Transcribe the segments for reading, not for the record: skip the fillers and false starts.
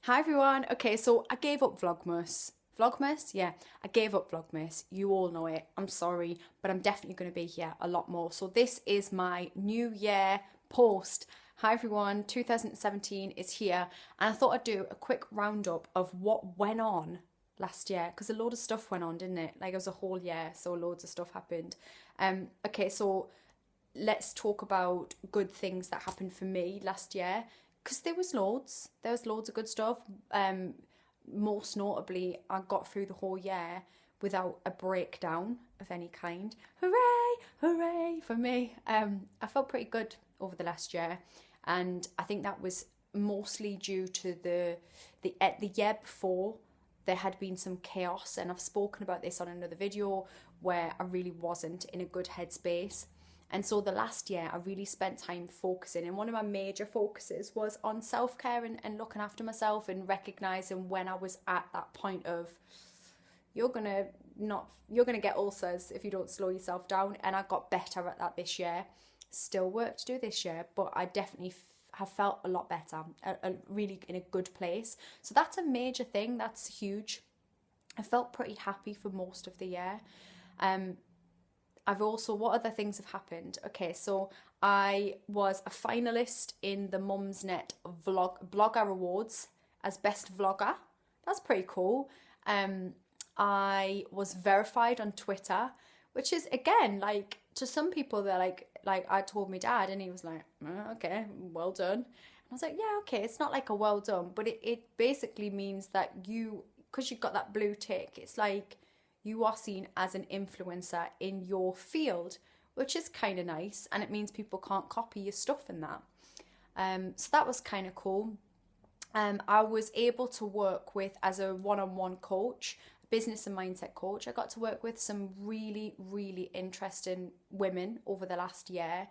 Hi everyone. Okay, so I gave up Vlogmas. Vlogmas? Yeah, I gave up Vlogmas. You all know it. I'm sorry, but I'm definitely going to be here a lot more. So this is my New Year post. Hi everyone, 2017 is here, and I thought I'd do a quick roundup of what went on last year because a load of stuff went on, didn't it? Like it was a whole year, so loads of stuff happened. Okay, so let's talk about good things that happened for me last year because there was loads. There was loads of good stuff. Most notably, I got through the whole year without a breakdown of any kind. Hooray! Hooray for me. I felt pretty good over the last year, and I think that was mostly due to the year before. There had been some chaos, and I've spoken about this on another video where I really wasn't in a good headspace. And so the last year, I really spent time focusing. And one of my major focuses was on self care and looking after myself and recognizing when I was at that point of you're gonna not you're gonna get ulcers if you don't slow yourself down. And I got better at that this year. Still work to do this year, but I definitely have felt a lot better, really in a good place. So that's a major thing. That's huge. I felt pretty happy for most of the year. Um, I've also, what other things have happened? Okay, so I was a finalist in the Mumsnet Blogger Awards as best vlogger. That's pretty cool. I was verified on Twitter, which is again like to some people they're like I told my dad and he was like, okay, well done. And I was like, yeah, okay, it's not like a well done, but it basically means that because you've got that blue tick, it's like you are seen as an influencer in your field, which is kind of nice. And it means people can't copy your stuff in that. So that was kind of cool. I was able to work with, as a one-on-one coach, business and mindset coach, I got to work with some really, really interesting women over the last year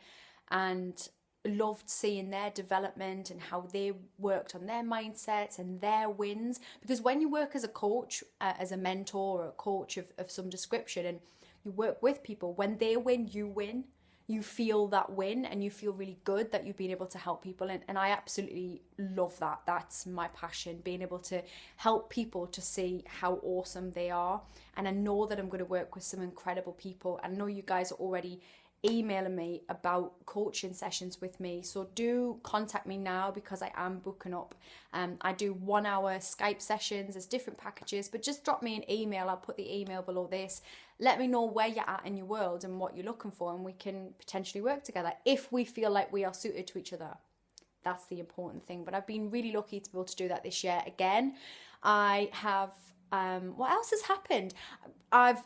and loved seeing their development and how they worked on their mindsets and their wins. Because when you work as a coach, as a mentor or a coach of some description, and you work with people, when they win, you win. You feel that win and you feel really good that you've been able to help people. And I absolutely love that. That's my passion, being able to help people to see how awesome they are. And I know that I'm going to work with some incredible people. I know you guys are already emailing me about coaching sessions with me, so do contact me now because I am booking up. I do 1 hour Skype sessions. There's different packages, but just drop me an email. I'll put the email below this. Let me know where you're at in your world and what you're looking for, and we can potentially work together if we feel like we are suited to each other. That's the important thing. But I've been really lucky to be able to do that this year again. I have what else has happened? I've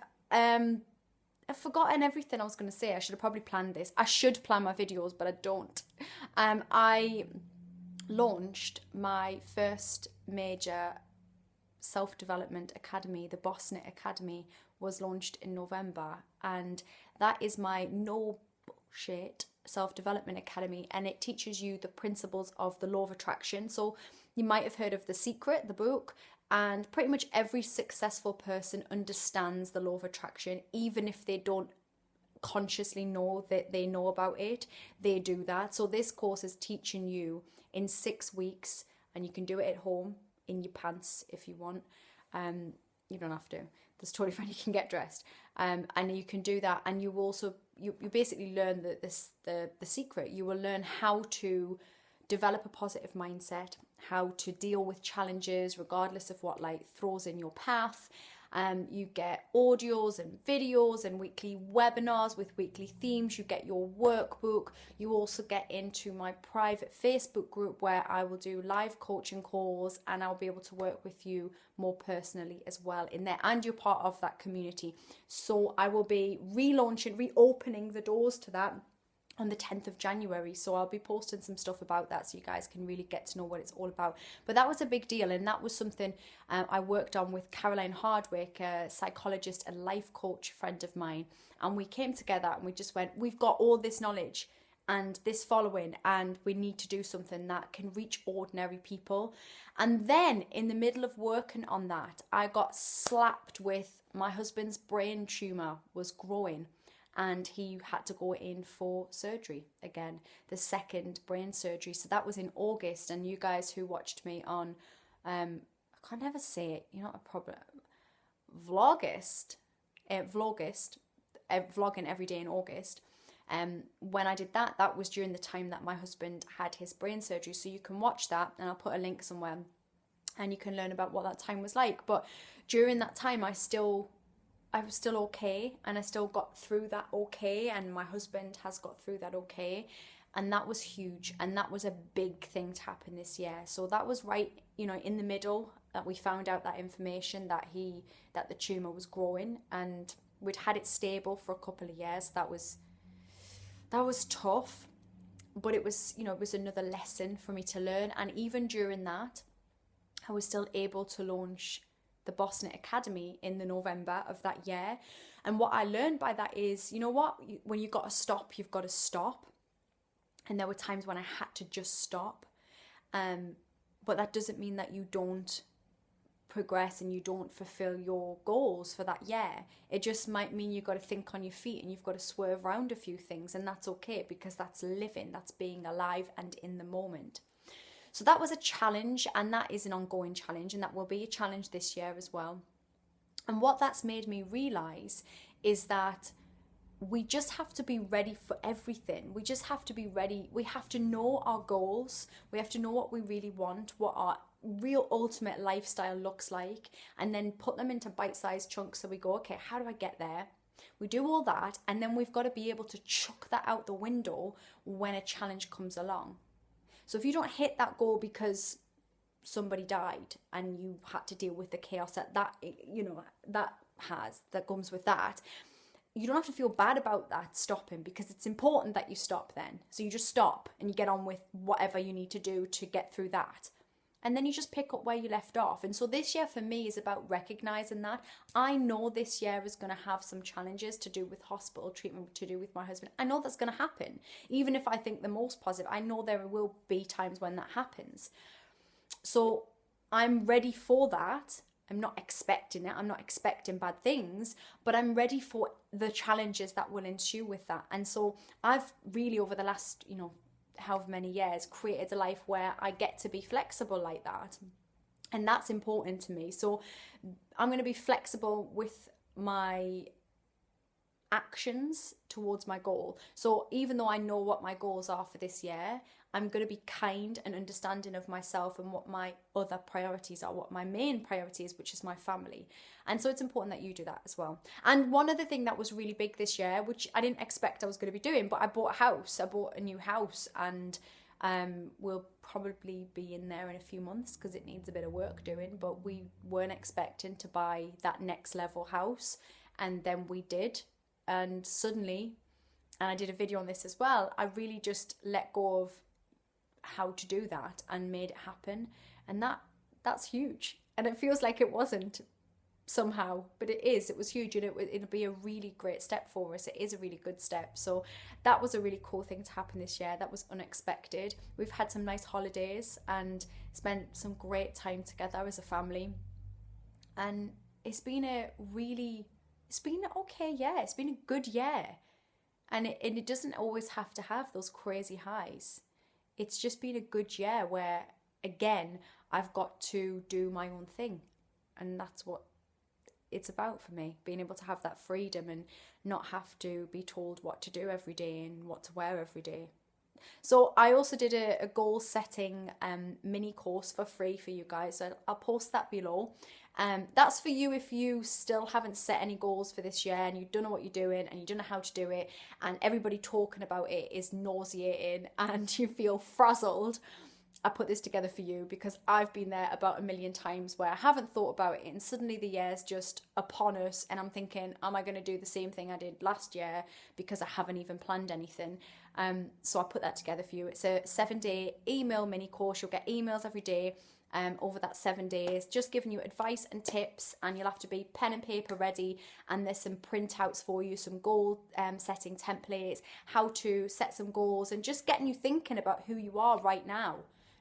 forgotten everything I was going to say. I should have probably planned this. I should plan my videos, but I don't. I launched my first major self-development academy. The Bossnet Academy was launched in November, and that is my no bullshit self-development academy, and it teaches you the principles of the law of attraction. So you might have heard of The Secret, the book, and pretty much every successful person understands the law of attraction, even if they don't consciously know that they know about it, they do that. So this course is teaching you in 6 weeks, and you can do it at home in your pants if you want. You don't have to. That's totally fine. You can get dressed, and you can do that. And you also you basically learn the secret. You will learn how to develop a positive mindset, how to deal with challenges regardless of what life throws in your path. You get audios and videos and weekly webinars with weekly themes. You get your workbook. You also get into my private Facebook group where I will do live coaching calls, and I'll be able to work with you more personally as well in there. And you're part of that community. So I will be reopening the doors to that on the 10th of January. So I'll be posting some stuff about that so you guys can really get to know what it's all about. But that was a big deal, and that was something I worked on with Caroline Hardwick, a psychologist and life coach friend of mine. And we came together and we just went, we've got all this knowledge and this following, and we need to do something that can reach ordinary people. And then in the middle of working on that, I got slapped with my husband's brain tumour was growing, and he had to go in for surgery again, the second brain surgery. So that was in August, and you guys who watched me on I can't ever say it, you're not a problem. Vlogist, vlogging every day in August. When I did that, that was during the time that my husband had his brain surgery. So you can watch that, and I'll put a link somewhere, and you can learn about what that time was like. But during that time, I was still okay, and I still got through that okay, and my husband has got through that okay. And that was huge, and that was a big thing to happen this year. So that was right, in the middle that we found out that information that the tumor was growing, and we'd had it stable for a couple of years. That was tough, but it was another lesson for me to learn. And even during that, I was still able to launch the Boss Knit Academy in the November of that year. And what I learned by that is, when you've got to stop, you've got to stop. And there were times when I had to just stop. But that doesn't mean that you don't progress and you don't fulfill your goals for that year. It just might mean you've got to think on your feet, and you've got to swerve around a few things, and that's okay, because that's living, that's being alive and in the moment. So that was a challenge, and that is an ongoing challenge, and that will be a challenge this year as well. And what that's made me realize is that we just have to be ready for everything. We just have to be ready. We have to know our goals. We have to know what we really want, what our real ultimate lifestyle looks like, and then put them into bite-sized chunks. So we go, okay, how do I get there? We do all that, and then we've got to be able to chuck that out the window when a challenge comes along. So if you don't hit that goal because somebody died and you had to deal with the chaos that comes with that, you don't have to feel bad about that stopping, because it's important that you stop then. So you just stop and you get on with whatever you need to do to get through that. And then you just pick up where you left off. And so this year for me is about recognizing that. I know this year is going to have some challenges to do with hospital treatment, to do with my husband. I know that's going to happen. Even if I think the most positive, I know there will be times when that happens. So I'm ready for that. I'm not expecting it. I'm not expecting bad things, but I'm ready for the challenges that will ensue with that. And so I've really, over the last, however many years, created a life where I get to be flexible like that. And that's important to me. So I'm going to be flexible with my actions towards my goal. So even though I know what my goals are for this year, I'm going to be kind and understanding of myself and what my other priorities are, what my main priority is, which is my family. And so it's important that you do that as well. And one other thing that was really big this year, which I didn't expect I was going to be doing, but I bought a house. I bought a new house, and we'll probably be in there in a few months because it needs a bit of work doing, but we weren't expecting to buy that next level house, and then we did. And suddenly, and I did a video on this as well, I really just let go of how to do that and made it happen. And that's huge. And it feels like it wasn't somehow, but it is. It was huge, and it'll be a really great step for us. It is a really good step. So that was a really cool thing to happen this year. That was unexpected. We've had some nice holidays and spent some great time together as a family. And it's been an okay year. It's been a good year. And it doesn't always have to have those crazy highs. It's just been a good year where, again, I've got to do my own thing. And that's what it's about for me, being able to have that freedom and not have to be told what to do every day and what to wear every day. So I also did a goal setting mini course for free for you guys. So I'll post that below. That's for you if you still haven't set any goals for this year and you don't know what you're doing and you don't know how to do it, and everybody talking about it is nauseating and you feel frazzled. I put this together for you because I've been there about a million times where I haven't thought about it and suddenly the year's just upon us and I'm thinking, am I going to do the same thing I did last year because I haven't even planned anything? So I put that together for you. It's a 7-day email mini course. You'll get emails every day over that 7 days, just giving you advice and tips, and you'll have to be pen and paper ready, and there's some printouts for you, some goal setting templates, how to set some goals, and just getting you thinking about who you are right now,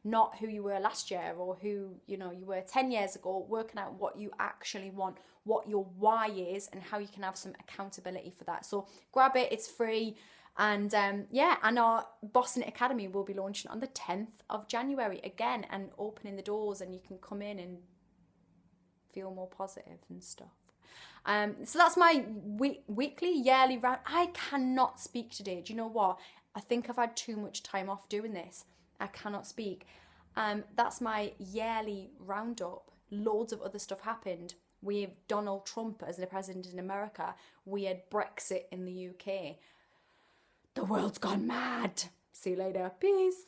not who you were last year or who you were 10 years ago, working out what you actually want, what your why is, and how you can have some accountability for that. So grab it, it's free. And yeah, and our Boston Academy will be launching on the 10th of January again and opening the doors, and you can come in and feel more positive and stuff. So that's my weekly, yearly round. I cannot speak today. Do you know what? I think I've had too much time off doing this. I cannot speak. That's my yearly roundup. Loads of other stuff happened. We have Donald Trump as the president in America. We had Brexit in the UK. The world's gone mad. See you later. Peace.